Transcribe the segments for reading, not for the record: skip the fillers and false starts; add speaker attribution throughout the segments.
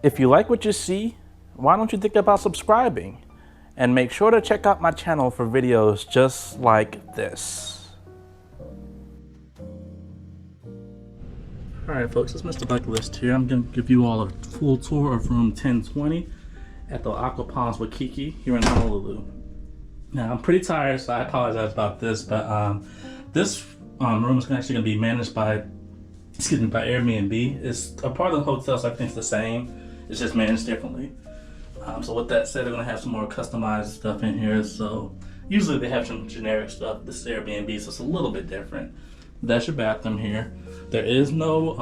Speaker 1: If you like what you see, why don't you think about subscribing? And make sure to check out my channel for videos just like this. Alright folks, it's MrBucketlist here. I'm going to give you all a full tour of room 1020 at the Aqua Palms Waikiki here in Honolulu. Now I'm pretty tired, so I apologize about this, but this room is actually going to be managed by Airbnb. It's a part of the hotel, so I think it's the same. It's just managed differently. So with that said, they're going to have some more customized stuff in here. So usually they have some generic stuff. This is Airbnb, so it's a little bit different. That's your bathroom here. There is no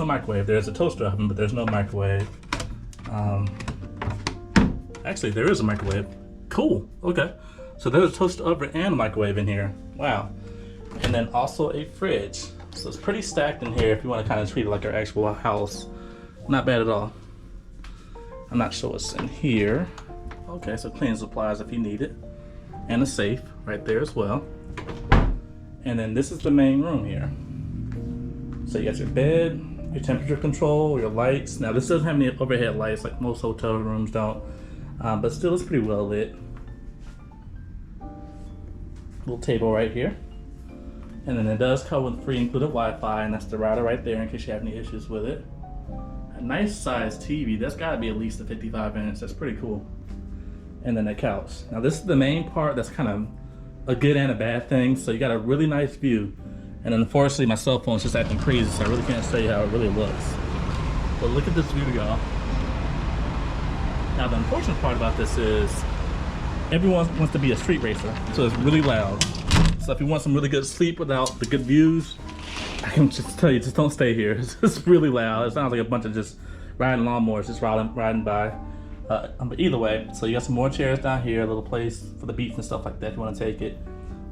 Speaker 1: microwave. There's a toaster oven, but there's no microwave. Actually, there is a microwave. Cool. Okay. So there's a toaster oven and a microwave in here. Wow. And then also a fridge. So it's pretty stacked in here if you want to kind of treat it like your actual house. Not bad at all. I'm not sure what's in here. Okay, so cleaning supplies if you need it. And a safe right there as well. And then this is the main room here. So you got your bed, your temperature control, your lights. Now this doesn't have any overhead lights like most hotel rooms don't. But still it's pretty well lit. Little table right here. And then it does come with free included Wi-Fi, and that's the router right there in case you have any issues with it. A nice sized TV. That's got to be at least a 55 inch. That's pretty cool. And then a couch. Now this is the main part that's kind of a good and a bad thing. So you got a really nice view. And unfortunately my cell phone's just acting crazy, so I really can't show you how it really looks. But look at this view, y'all. Now the unfortunate part about this is everyone wants to be a street racer, so it's really loud. So if you want some really good sleep without the good views, I can just tell you, just don't stay here. It's just really loud. It sounds like a bunch of just riding lawnmowers, just riding by. But either way, so you got some more chairs down here, a little place for the beach and stuff like that if you want to take it.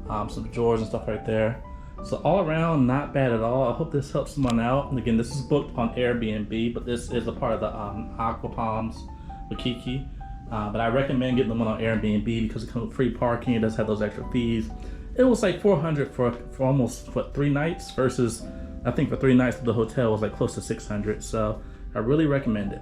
Speaker 1: Some drawers and stuff right there. So all around, not bad at all. I hope this helps someone out. And again, this is booked on Airbnb, but this is a part of the Aqua Palms Waikiki. But I recommend getting them on Airbnb because it comes with free parking. It does have those extra fees. It was like $400 for almost, what, 3 nights versus, I think for 3 nights at the hotel was like close to $600. So I really recommend it.